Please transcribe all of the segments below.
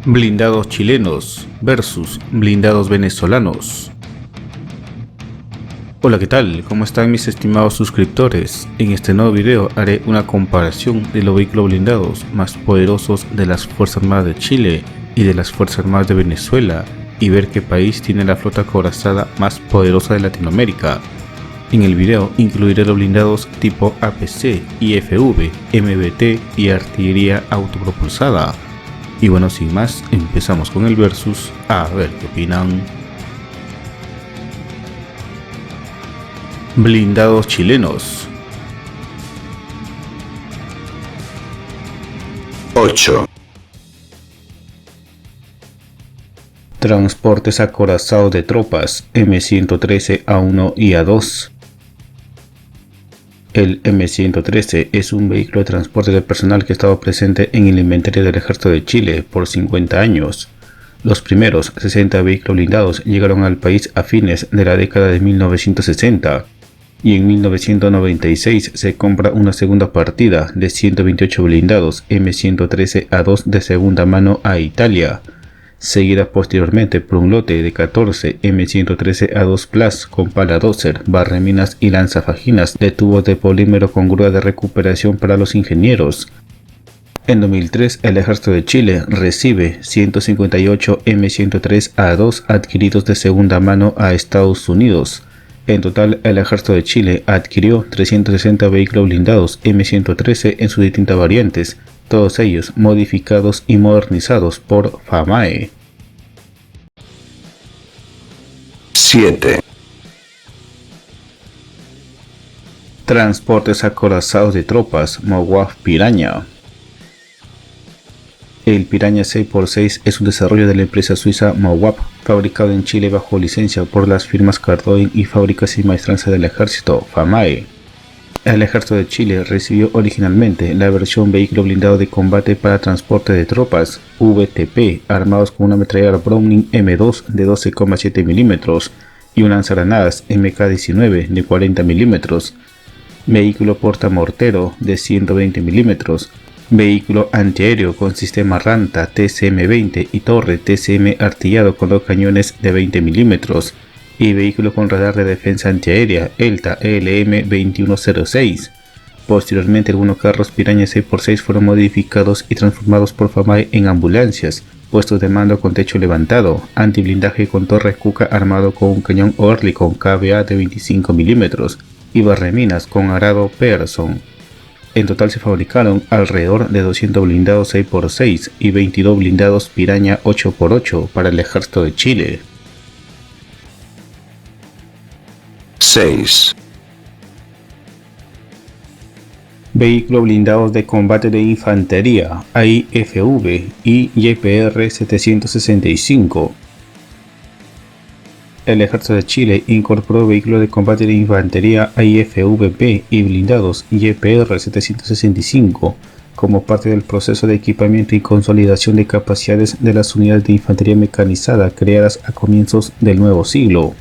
Blindados chilenos versus blindados venezolanos. Hola, ¿qué tal? ¿Cómo están mis estimados suscriptores? En este nuevo video haré una comparación de los vehículos blindados más poderosos de las Fuerzas Armadas de Chile y de las Fuerzas Armadas de Venezuela y ver qué país tiene la flota acorazada más poderosa de Latinoamérica. En el video incluiré los blindados tipo APC, IFV, MBT y artillería autopropulsada. Y bueno, sin más, empezamos con el versus, a ver qué opinan. Blindados chilenos. 8. Transportes acorazados de tropas M113 A1 y A2. El M113 es un vehículo de transporte de personal que estaba presente en el inventario del Ejército de Chile por 50 años. Los primeros 60 vehículos blindados llegaron al país a fines de la década de 1960 y en 1996 se compra una segunda partida de 128 blindados M113 A2 de segunda mano a Italia, seguida posteriormente por un lote de 14 M113 A2 Plus con pala Dozer, barreminas y lanzafaginas de tubos de polímero con grúa de recuperación para los ingenieros. En 2003 el Ejército de Chile recibe 158 M103 A2 adquiridos de segunda mano a Estados Unidos. En total el Ejército de Chile adquirió 360 vehículos blindados M113 en sus distintas variantes, todos ellos modificados y modernizados por FAMAE. 7. Transportes acorazados de tropas MOWAP Piranha. El Piranha 6x6 es un desarrollo de la empresa suiza MOWAP, fabricado en Chile bajo licencia por las firmas Cardoin y Fábricas y Maestranza del Ejército, FAMAE. El Ejército de Chile recibió originalmente la versión Vehículo Blindado de Combate para Transporte de Tropas, VTP, armados con una ametralladora Browning M2 de 12,7 mm y un lanzagranadas MK-19 de 40 mm, vehículo portamortero de 120 mm, vehículo antiaéreo con sistema Ranta TCM-20 y torre TCM artillado con 2 cañones de 20 mm, y vehículo con radar de defensa antiaérea ELTA ELM-2106. Posteriormente algunos carros Piranha 6x6 fueron modificados y transformados por FAMAE en ambulancias, puestos de mando con techo levantado, antiblindaje con torre Kuka armado con un cañón Oerlikon KVA de 25 mm y barreminas con arado Pearson. En total se fabricaron alrededor de 200 blindados 6x6 y 22 blindados Piranha 8x8 para el Ejército de Chile. 6. Vehículos blindados de combate de infantería AIFV y YPR 765. El Ejército de Chile incorporó vehículos de combate de infantería AIFV-B y blindados YPR 765 como parte del proceso de equipamiento y consolidación de capacidades de las unidades de infantería mecanizada creadas a comienzos del nuevo siglo.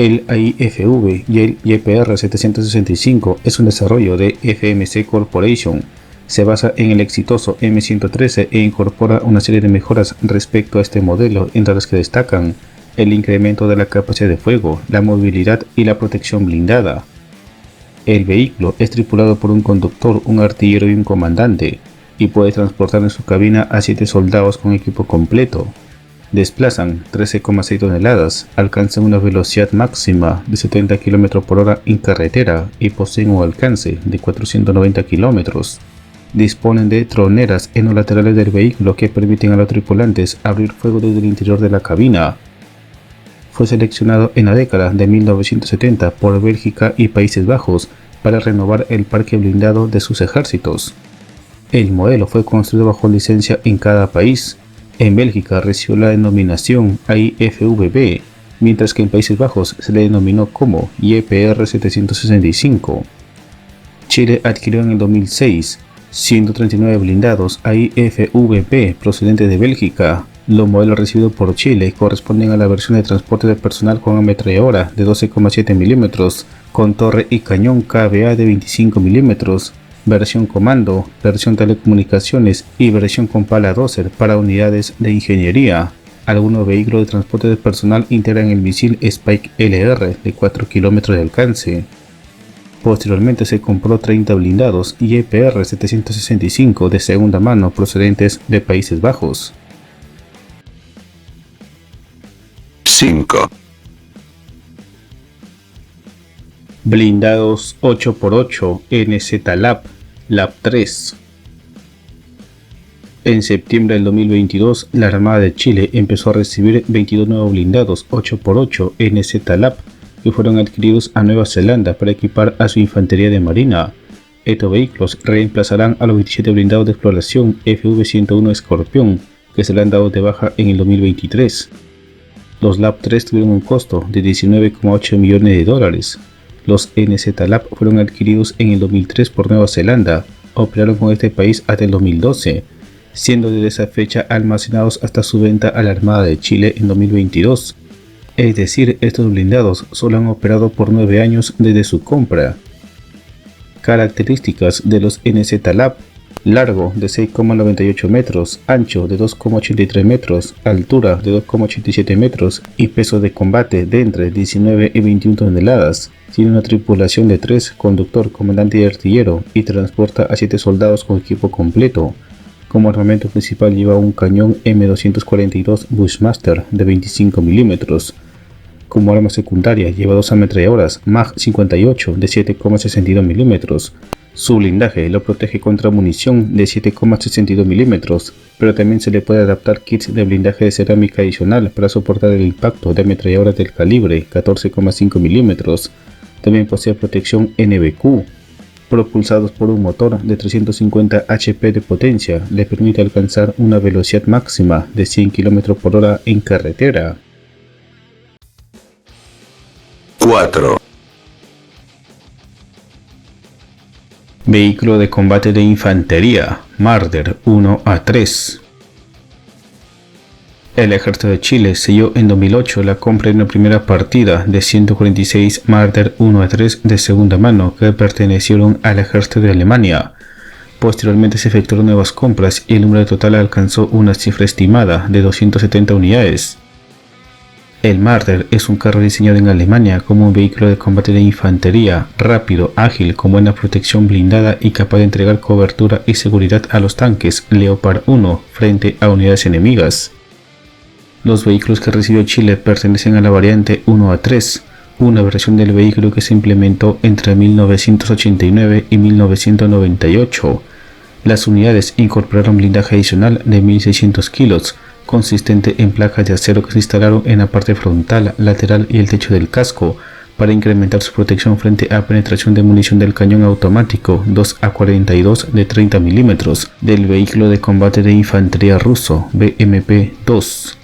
El AIFV y el YPR 765 es un desarrollo de FMC Corporation. Se basa en el exitoso M113 e incorpora una serie de mejoras respecto a este modelo, entre las que destacan el incremento de la capacidad de fuego, la movilidad y la protección blindada. El vehículo es tripulado por un conductor, un artillero y un comandante, y puede transportar en su cabina a 7 soldados con equipo completo. Desplazan 13,6 toneladas, alcanzan una velocidad máxima de 70 km por hora en carretera y poseen un alcance de 490 km. Disponen de troneras en los laterales del vehículo que permiten a los tripulantes abrir fuego desde el interior de la cabina. Fue seleccionado en la década de 1970 por Bélgica y Países Bajos para renovar el parque blindado de sus ejércitos. El modelo fue construido bajo licencia en cada país. En Bélgica recibió la denominación AIFV-B, mientras que en Países Bajos se le denominó como YPR 765. Chile adquirió en el 2006 139 blindados AIFV-B procedentes de Bélgica. Los modelos recibidos por Chile corresponden a la versión de transporte de personal con ametralladora de 12,7 mm, con torre y cañón KVA de 25 mm, versión comando, versión telecomunicaciones y versión con pala dozer para unidades de ingeniería. Algunos vehículos de transporte de personal integran el misil Spike LR de 4 km de alcance. Posteriormente se compró 30 blindados YPR 765 de segunda mano procedentes de Países Bajos. 5. Blindados 8x8 NZ LAP 3. En septiembre del 2022, la Armada de Chile empezó a recibir 22 nuevos blindados 8x8 NZ LAP que fueron adquiridos a Nueva Zelanda para equipar a su infantería de marina. Estos vehículos reemplazarán a los 27 blindados de exploración FV-101 Escorpión que se le han dado de baja en el 2023. Los LAP 3 tuvieron un costo de $19,8 millones. Los NZ LAP fueron adquiridos en el 2003 por Nueva Zelanda, operaron con este país hasta el 2012, siendo desde esa fecha almacenados hasta su venta a la Armada de Chile en 2022. Es decir, estos blindados solo han operado por 9 años desde su compra. Características de los NZ LAP: largo de 6,98 metros, ancho de 2,83 metros, altura de 2,87 metros y peso de combate de entre 19 y 21 toneladas. Tiene una tripulación de 3, conductor, comandante y artillero, y transporta a 7 soldados con equipo completo. Como armamento principal lleva un cañón M242 Bushmaster de 25 mm. Como arma secundaria lleva 2 ametralladoras MAG 58 de 7,62 mm. Su blindaje lo protege contra munición de 7,62 mm, pero también se le puede adaptar kits de blindaje de cerámica adicional para soportar el impacto de ametralladoras del calibre 14,5 mm. También posee protección NBQ. Propulsados por un motor de 350 HP de potencia, le permite alcanzar una velocidad máxima de 100 km por hora en carretera. 4. Vehículo de combate de infantería Marder 1A3. El Ejército de Chile selló en 2008 la compra de una primera partida de 146 Marder 1A3 de segunda mano que pertenecieron al Ejército de Alemania. Posteriormente se efectuaron nuevas compras y el número total alcanzó una cifra estimada de 270 unidades. El Marder es un carro diseñado en Alemania como un vehículo de combate de infantería, rápido, ágil, con buena protección blindada y capaz de entregar cobertura y seguridad a los tanques Leopard 1 frente a unidades enemigas. Los vehículos que recibió Chile pertenecen a la variante 1A3, una versión del vehículo que se implementó entre 1989 y 1998. Las unidades incorporaron blindaje adicional de 1.600 kilos, consistente en placas de acero que se instalaron en la parte frontal, lateral y el techo del casco, para incrementar su protección frente a penetración de munición del cañón automático 2A42 de 30 mm del vehículo de combate de infantería ruso BMP-2.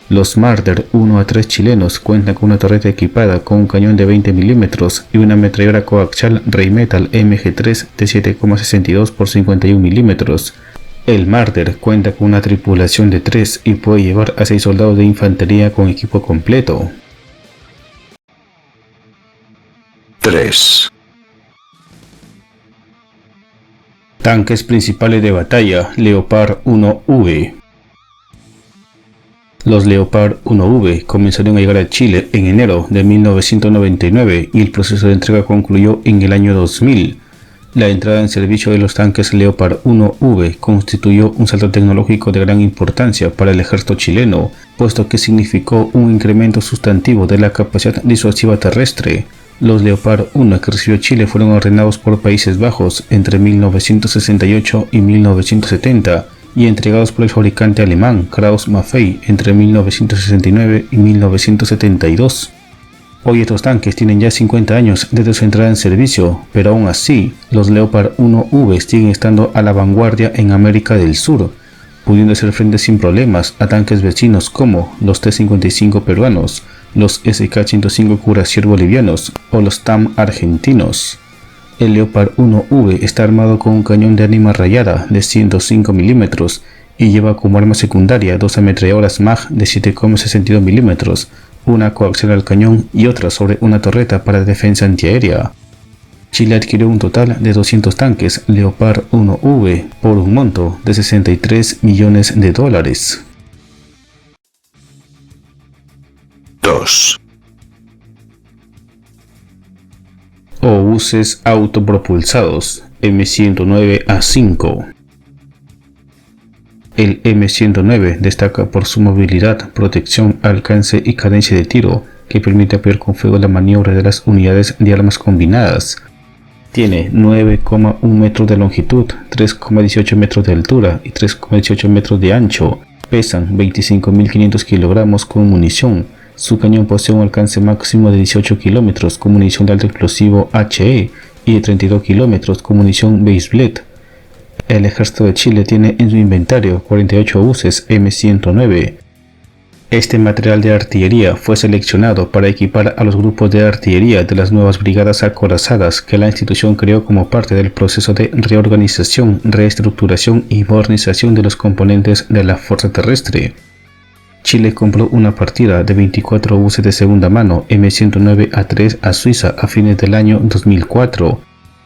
Los Marder 1A3 chilenos cuentan con una torreta equipada con un cañón de 20 mm y una ametralladora coaxial Rheinmetall MG3 de 7,62 x 51 mm. El Marder cuenta con una tripulación de 3 y puede llevar a 6 soldados de infantería con equipo completo. 3. Tanques principales de batalla Leopard 1V. Los Leopard 1V comenzaron a llegar a Chile en enero de 1999 y el proceso de entrega concluyó en el año 2000. La entrada en servicio de los tanques Leopard 1V constituyó un salto tecnológico de gran importancia para el ejército chileno, puesto que significó un incremento sustantivo de la capacidad disuasiva terrestre. Los Leopard 1 que recibió Chile fueron ordenados por Países Bajos entre 1968 y 1970 y entregados por el fabricante alemán Krauss-Maffei entre 1969 y 1972. Hoy estos tanques tienen ya 50 años desde su entrada en servicio, pero aún así, los Leopard 1V siguen estando a la vanguardia en América del Sur, pudiendo hacer frente sin problemas a tanques vecinos como los T-55 peruanos, los SK-105 Cuirassier bolivianos o los TAM argentinos. El Leopard 1V está armado con un cañón de ánima rayada de 105 mm y lleva como arma secundaria 2 ametralladoras MAG de 7,62 mm, una coaxial al cañón y otra sobre una torreta para defensa antiaérea. Chile adquirió un total de 200 tanques Leopard 1V por un monto de $63 millones. 2. Obuses autopropulsados M109A5. El M109 destaca por su movilidad, protección, alcance y cadencia de tiro, que permite apoyar con fuego la maniobra de las unidades de armas combinadas. Tiene 9,1 metros de longitud, 3,18 metros de altura y 3,18 metros de ancho. Pesan 25.500 kilogramos con munición. Su cañón posee un alcance máximo de 18 kilómetros con munición de alto explosivo HE y de 32 kilómetros con munición Baseblade. El ejército de Chile tiene en su inventario 48 obuses M109. Este material de artillería fue seleccionado para equipar a los grupos de artillería de las nuevas brigadas acorazadas que la institución creó como parte del proceso de reorganización, reestructuración y modernización de los componentes de la fuerza terrestre. Chile compró una partida de 24 obuses de segunda mano M109A3 a Suiza a fines del año 2004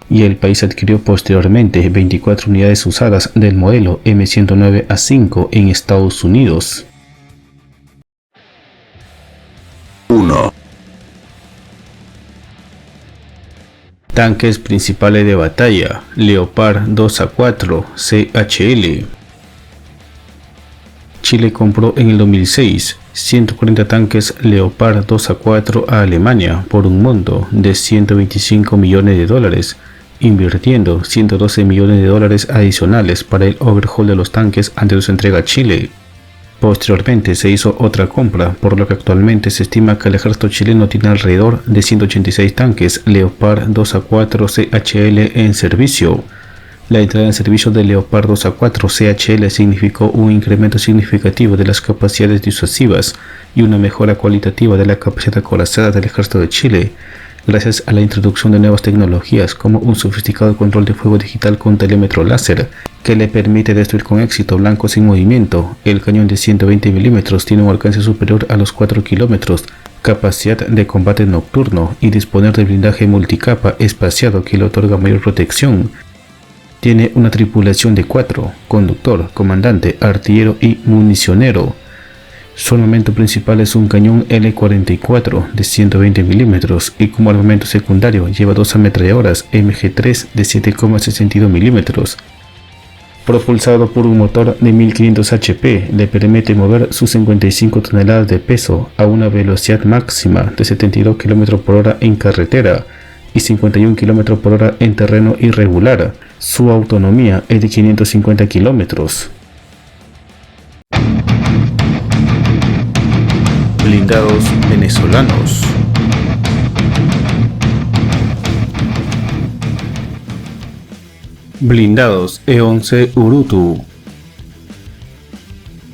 y el país adquirió posteriormente 24 unidades usadas del modelo M109A5 en Estados Unidos. 1. Tanques principales de batalla Leopard 2A4 CHL. Chile compró en el 2006 140 tanques Leopard 2A4 a Alemania por un monto de $125 millones, invirtiendo $112 millones adicionales para el overhaul de los tanques antes de su entrega a Chile. Posteriormente se hizo otra compra, por lo que actualmente se estima que el ejército chileno tiene alrededor de 186 tanques Leopard 2A4 CHL en servicio. La entrada en servicio de Leopard 2A4 CHL significó un incremento significativo de las capacidades disuasivas y una mejora cualitativa de la capacidad acorazada del ejército de Chile, gracias a la introducción de nuevas tecnologías como un sofisticado control de fuego digital con telímetro láser que le permite destruir con éxito blancos en movimiento. El cañón de 120 mm tiene un alcance superior a los 4 km, capacidad de combate nocturno y disponer de blindaje multicapa espaciado que le otorga mayor protección. Tiene una tripulación de 4, conductor, comandante, artillero y municionero. Su armamento principal es un cañón L44 de 120 mm y como armamento secundario lleva 2 ametralladoras MG3 de 7,62 mm. Propulsado por un motor de 1500 HP, le permite mover sus 55 toneladas de peso a una velocidad máxima de 72 km por hora en carretera y 51 km por hora en terreno irregular. Su autonomía es de 550 km. Blindados venezolanos. Blindados E-11 Urutu.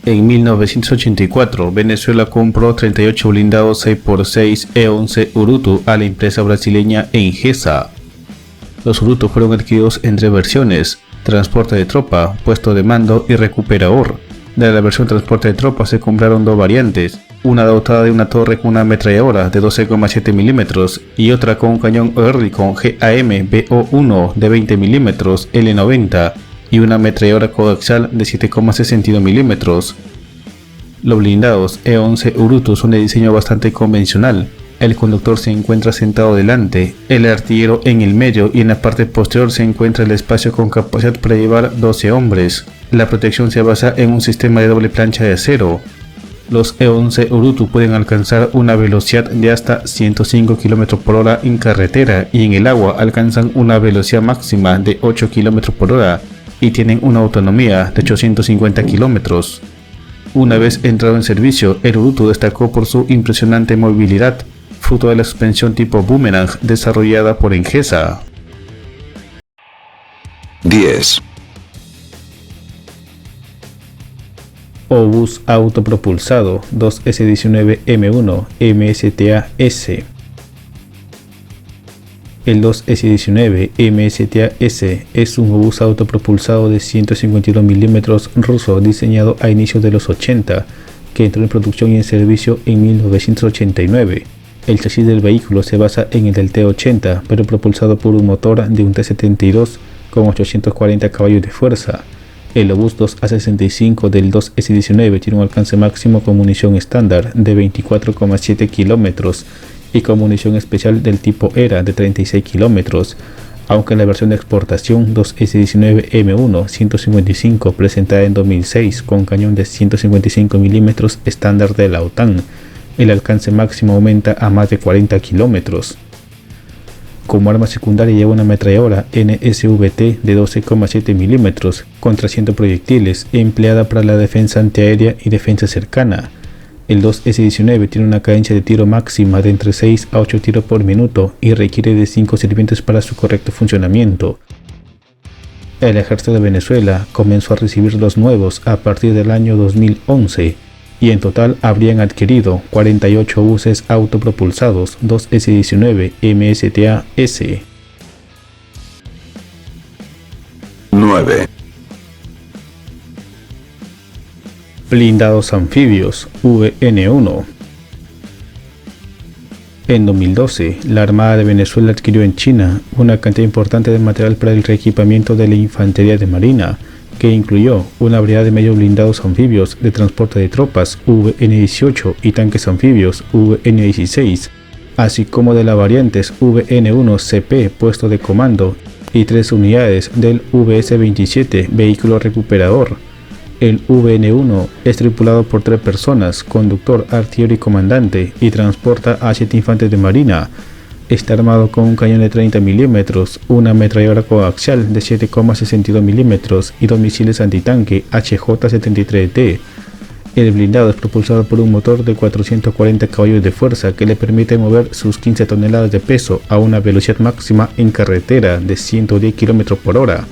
En 1984, Venezuela compró 38 blindados 6x6 E-11 Urutu a la empresa brasileña Engesa. Los Urutu fueron adquiridos en 3 versiones: transporte de tropa, puesto de mando y recuperador. De la versión transporte de tropa se compraron 2 variantes, una dotada de una torre con una ametralladora de 12,7 mm y otra con un cañón Oerlikon GAM-BO1 de 20 mm L90 y una ametralladora coaxial de 7,62 mm. Los blindados E-11 Urutu son de diseño bastante convencional. El conductor se encuentra sentado delante, el artillero en el medio y en la parte posterior se encuentra el espacio con capacidad para llevar 12 hombres. La protección se basa en un sistema de doble plancha de acero. Los E-11 Urutu pueden alcanzar una velocidad de hasta 105 km por hora en carretera y en el agua alcanzan una velocidad máxima de 8 km por hora y tienen una autonomía de 850 km. Una vez entrado en servicio, el Urutu destacó por su impresionante movilidad, fruto de la suspensión tipo boomerang desarrollada por Engesa. 10. Obús autopropulsado 2S19M1 MSTA-S. El 2S19 MSTA-S es un obús autopropulsado de 152 mm ruso diseñado a inicios de los 80, que entró en producción y en servicio en 1989. El chasis del vehículo se basa en el del T-80, pero propulsado por un motor de un T-72 con 840 caballos de fuerza. El Obús 2A65 del 2S19 tiene un alcance máximo con munición estándar de 24,7 kilómetros y con munición especial del tipo ERA de 36 kilómetros, aunque la versión de exportación 2S19M1 155 presentada en 2006 con cañón de 155 mm estándar de la OTAN, el alcance máximo aumenta a más de 40 kilómetros. Como arma secundaria lleva una ametralladora NSVT de 12,7 mm con 300 proyectiles empleada para la defensa antiaérea y defensa cercana. El 2S19 tiene una cadencia de tiro máxima de entre 6 a 8 tiros por minuto y requiere de 5 sirvientes para su correcto funcionamiento. El ejército de Venezuela comenzó a recibir los nuevos a partir del año 2011 y en total habrían adquirido 48 buses autopropulsados 2S19 MSTA-S. 9. Blindados anfibios VN1. En 2012, la Armada de Venezuela adquirió en China una cantidad importante de material para el reequipamiento de la infantería de marina, que incluyó una variedad de medios blindados anfibios de transporte de tropas VN-18 y tanques anfibios VN-16, así como de las variantes VN-1CP puesto de comando y 3 unidades del VS-27 vehículo recuperador. El VN-1 es tripulado por 3 personas, conductor, artillero y comandante, y transporta a 7 infantes de marina. Está armado con un cañón de 30 mm, una ametralladora coaxial de 7,62 mm y 2 misiles antitanque HJ-73D. El blindado es propulsado por un motor de 440 caballos de fuerza que le permite mover sus 15 toneladas de peso a una velocidad máxima en carretera de 110 km por hora.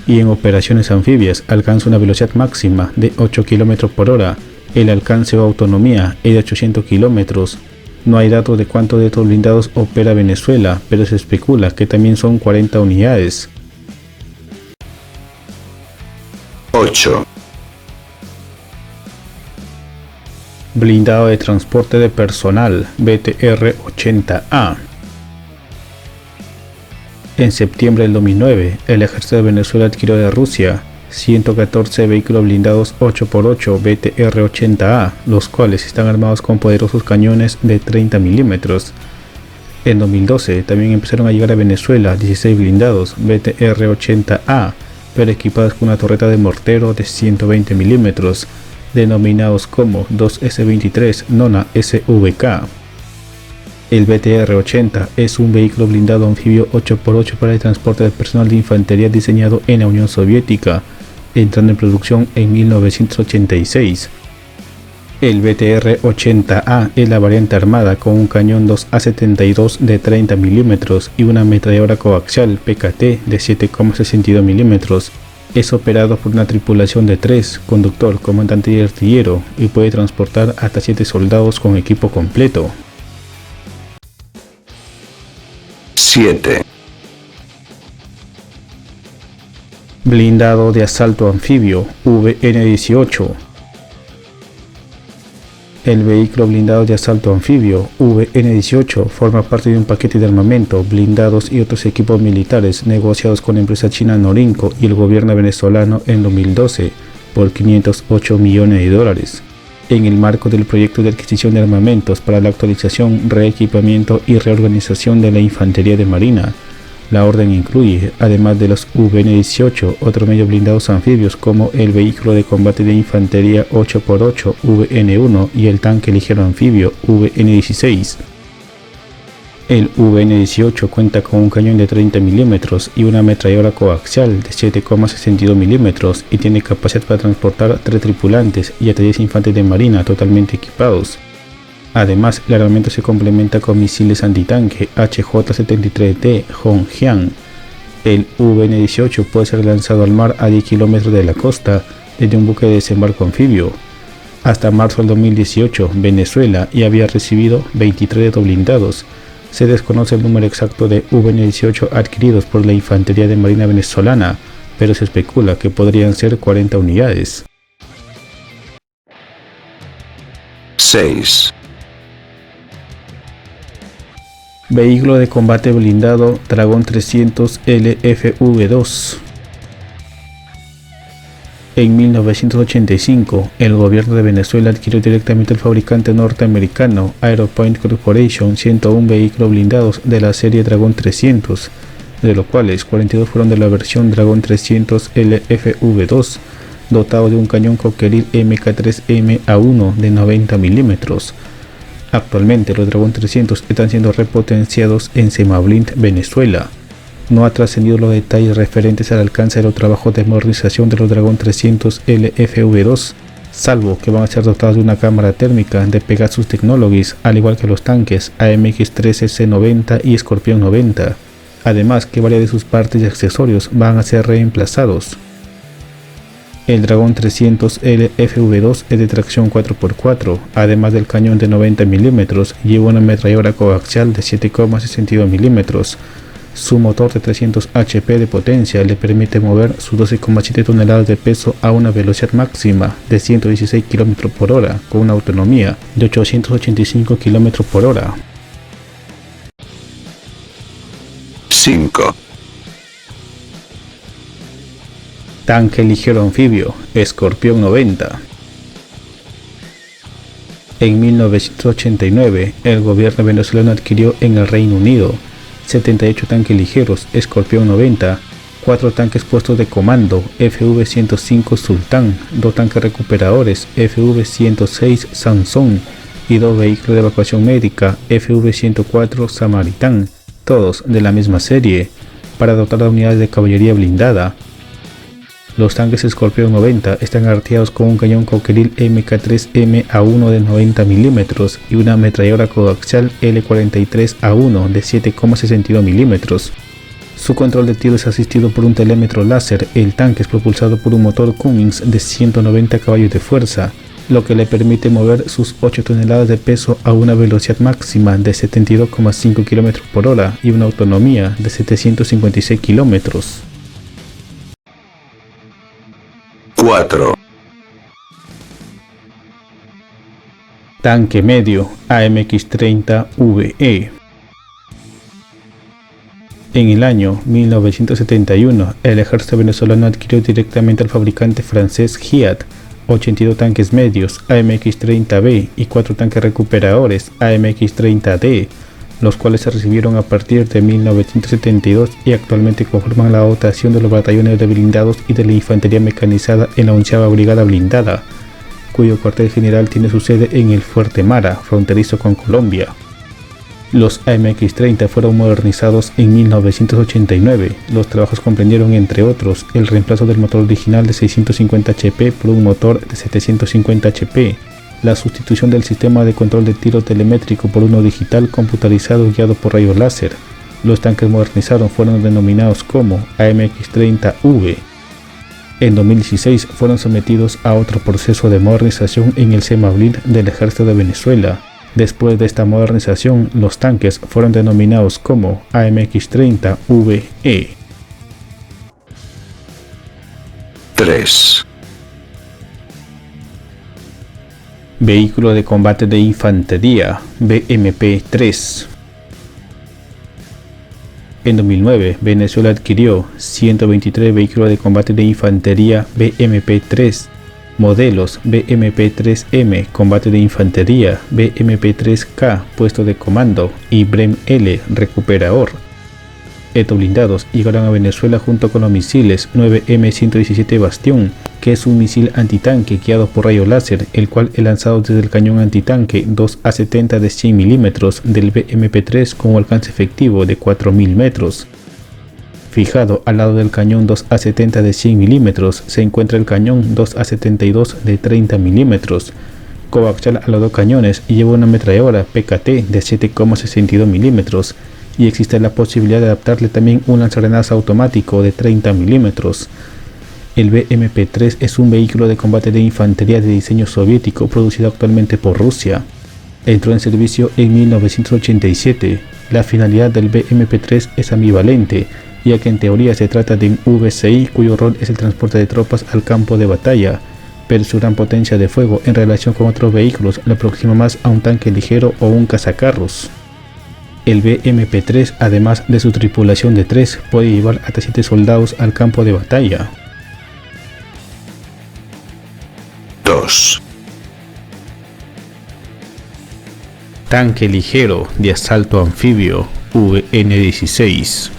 Y en operaciones anfibias alcanza una velocidad máxima de 8 km por hora. El alcance o autonomía es de 800 km. No hay datos de cuántos de estos blindados opera Venezuela, pero se especula que también son 40 unidades. 8. Blindado de transporte de personal BTR-80A. En septiembre del 2009, el ejército de Venezuela adquirió de Rusia 114 vehículos blindados 8x8 BTR-80A, los cuales están armados con poderosos cañones de 30 mm. En 2012 también empezaron a llegar a Venezuela 16 blindados BTR-80A, pero equipados con una torreta de mortero de 120 mm, denominados como 2S23 Nona SVK. El BTR-80 es un vehículo blindado anfibio 8x8 para el transporte de personal de infantería diseñado en la Unión Soviética, entrando en producción en 1986. El BTR-80A es la variante armada con un cañón 2A72 de 30 mm y una ametralladora coaxial PKT de 7,62 mm. Es operado por una tripulación de 3, conductor, comandante y artillero, y puede transportar hasta 7 soldados con equipo completo. 7. Blindado de asalto anfibio VN-18. El vehículo blindado de asalto anfibio VN-18 forma parte de un paquete de armamento, blindados y otros equipos militares negociados con la empresa china Norinco y el gobierno venezolano en 2012 por $508 millones, en el marco del proyecto de adquisición de armamentos para la actualización, reequipamiento y reorganización de la infantería de marina. La orden incluye, además de los VN-18, otros medios blindados anfibios como el vehículo de combate de infantería 8x8 VN-1 y el tanque ligero anfibio VN-16. El VN-18 cuenta con un cañón de 30 mm y una ametralladora coaxial de 7,62 mm y tiene capacidad para transportar 3 tripulantes y hasta 10 infantes de marina totalmente equipados. Además, el armamento se complementa con misiles antitanque HJ-73D Hongjiang. El VN-18 puede ser lanzado al mar a 10 km de la costa desde un buque de desembarco anfibio. Hasta marzo del 2018, Venezuela ya había recibido 23 de estos blindados. Se desconoce el número exacto de VN-18 adquiridos por la Infantería de Marina venezolana, pero se especula que podrían ser 40 unidades. 6. Vehículo de combate blindado Dragón 300 LFV-2. En 1985, el gobierno de Venezuela adquirió directamente el fabricante norteamericano Aeropoint Corporation 101 vehículos blindados de la serie Dragón 300, de los cuales 42 fueron de la versión Dragón 300 LFV-2, dotado de un cañón Cockerill MK3M A1 de 90 mm. Actualmente los Dragón 300 están siendo repotenciados en Semablind, Venezuela. No ha trascendido los detalles referentes al alcance de los trabajos de modernización de los Dragón 300 LFV-2, salvo que van a ser dotados de una cámara térmica de Pegasus Technologies, al igual que los tanques AMX-13 C90 y Scorpion 90, además que varias de sus partes y accesorios van a ser reemplazados. El Dragón 300 LFV-2 es de tracción 4x4, además del cañón de 90 mm, lleva una ametralladora coaxial de 7,62 mm. Su motor de 300 HP de potencia le permite mover sus 12,7 toneladas de peso a una velocidad máxima de 116 km por hora, con una autonomía de 885 km por hora. 5. Tanque ligero anfibio Scorpion 90. En 1989, el gobierno venezolano adquirió en el Reino Unido 78 tanques ligeros Scorpion 90, 4 tanques puestos de comando FV-105 Sultán, 2 tanques recuperadores FV-106 Sansón y 2 vehículos de evacuación médica FV-104 Samaritán, todos de la misma serie, para dotar a unidades de caballería blindada. Los tanques Scorpion 90 están artillados con un cañón Cockerill MK3M A1 de 90 mm y una ametralladora coaxial L43A1 de 7,62 mm. Su control de tiro es asistido por un telémetro láser. El tanque es propulsado por un motor Cummins de 190 caballos de fuerza, lo que le permite mover sus 8 toneladas de peso a una velocidad máxima de 72,5 km por hora y una autonomía de 756 km. 4. Tanque medio AMX-30VE. En el año 1971, el ejército venezolano adquirió directamente al fabricante francés Hiat 82 tanques medios AMX-30B y 4 tanques recuperadores AMX-30D, los cuales se recibieron a partir de 1972 y actualmente conforman la dotación de los batallones de blindados y de la infantería mecanizada en la 11ª Brigada Blindada, cuyo cuartel general tiene su sede en el Fuerte Mara, fronterizo con Colombia. Los AMX-30 fueron modernizados en 1989. Los trabajos comprendieron, entre otros, el reemplazo del motor original de 650 HP por un motor de 750 HP, la sustitución del sistema de control de tiro telemétrico por uno digital computarizado guiado por rayos láser. Los tanques modernizados fueron denominados como AMX-30V. En 2016 fueron sometidos a otro proceso de modernización en el Semablind del Ejército de Venezuela. Después de esta modernización, los tanques fueron denominados como AMX-30VE. 3. Vehículo de combate de infantería BMP-3. En 2009, Venezuela adquirió 123 vehículos de combate de infantería BMP-3, modelos BMP-3M, combate de infantería, BMP-3K, puesto de comando, y BREM-L, recuperador. Estos blindados llegaron a Venezuela junto con los misiles 9M117 Bastión, que es un misil antitanque guiado por rayo láser, el cual es lanzado desde el cañón antitanque 2A70 de 100 mm del BMP-3 con un alcance efectivo de 4000 metros. Fijado al lado del cañón 2A70 de 100 mm se encuentra el cañón 2A72 de 30 mm, coaxial a los dos cañones, y lleva una ametralladora PKT de 7,62 mm, y existe la posibilidad de adaptarle también un lanzagranadas automático de 30 mm. El BMP-3 es un vehículo de combate de infantería de diseño soviético producido actualmente por Rusia. Entró en servicio en 1987. La finalidad del BMP-3 es ambivalente, ya que en teoría se trata de un VCI cuyo rol es el transporte de tropas al campo de batalla, pero su gran potencia de fuego en relación con otros vehículos lo aproxima más a un tanque ligero o un cazacarros. El BMP-3, además de su tripulación de 3, puede llevar hasta 7 soldados al campo de batalla. 2. Tanque ligero de asalto anfibio VN-16.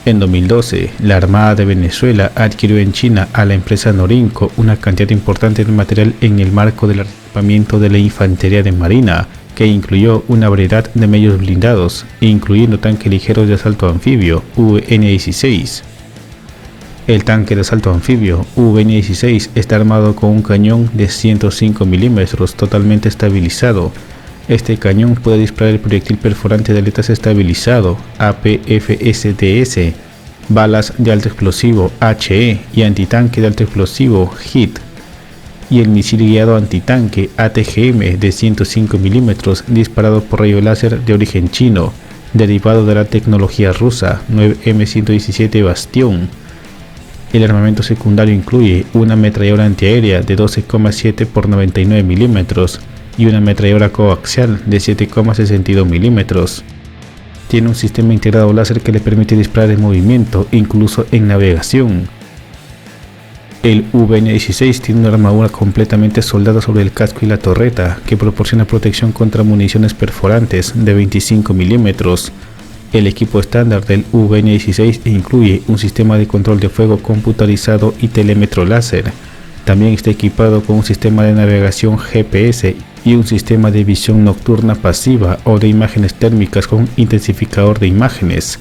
En 2012, la Armada de Venezuela adquirió en China a la empresa Norinco una cantidad importante de material en el marco del equipamiento de la Infantería de Marina, que incluyó una variedad de medios blindados, incluyendo tanques ligeros de asalto anfibio VN-16. El tanque de asalto anfibio VN-16 está armado con un cañón de 105 mm totalmente estabilizado. Este cañón puede disparar el proyectil perforante de aletas estabilizado APFSTS, balas de alto explosivo HE y antitanque de alto explosivo HIT, y el misil guiado antitanque ATGM de 105 mm disparado por rayo láser de origen chino, derivado de la tecnología rusa 9M117 Bastión. El armamento secundario incluye una ametralladora antiaérea de 12,7 x 99 mm y una ametralladora coaxial de 7,62 mm. Tiene un sistema integrado láser que le permite disparar en movimiento, incluso en navegación. El VN-16 tiene una armadura completamente soldada sobre el casco y la torreta, que proporciona protección contra municiones perforantes de 25 mm. El equipo estándar del VN-16 incluye un sistema de control de fuego computarizado y telémetro láser. También está equipado con un sistema de navegación GPS y un sistema de visión nocturna pasiva o de imágenes térmicas con intensificador de imágenes.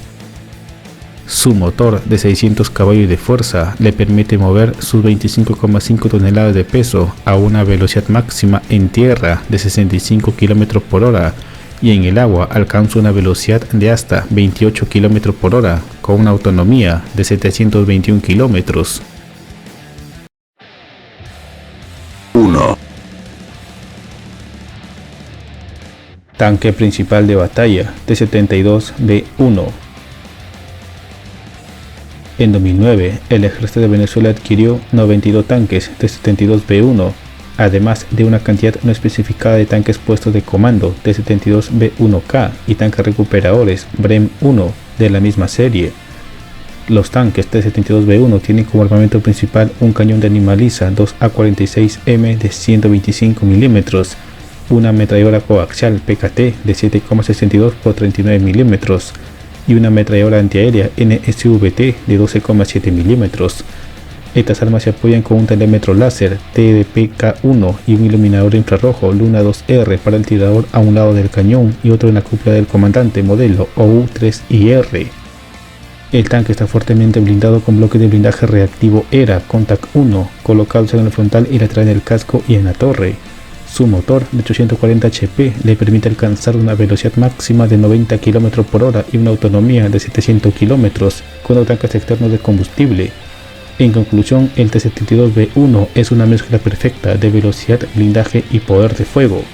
Su motor de 600 caballos de fuerza le permite mover sus 25,5 toneladas de peso a una velocidad máxima en tierra de 65 km por hora y en el agua alcanza una velocidad de hasta 28 km por hora con una autonomía de 721 km. 1. Tanque principal de batalla T-72B1. En 2009, el ejército de Venezuela adquirió 92 tanques T-72B1, además de una cantidad no especificada de tanques puestos de comando T-72B1K y tanques recuperadores BREM-1 de la misma serie. Los tanques T-72B1 tienen como armamento principal un cañón de animaliza 2A46M de 125 mm, una ametralladora coaxial PKT de 7,62 x 39 mm y una ametralladora antiaérea NSVT de 12,7 mm. Estas armas se apoyan con un telémetro láser TDP-K1 y un iluminador infrarrojo Luna 2R para el tirador a un lado del cañón y otro en la cúpula del comandante modelo OU-3IR. El tanque está fuertemente blindado con bloques de blindaje reactivo ERA Contact 1 colocados en el frontal y lateral del casco y en la torre. Su motor de 840 HP le permite alcanzar una velocidad máxima de 90 km por hora y una autonomía de 700 km con dos tanques externos de combustible. En conclusión, el T-72B1 es una mezcla perfecta de velocidad, blindaje y poder de fuego.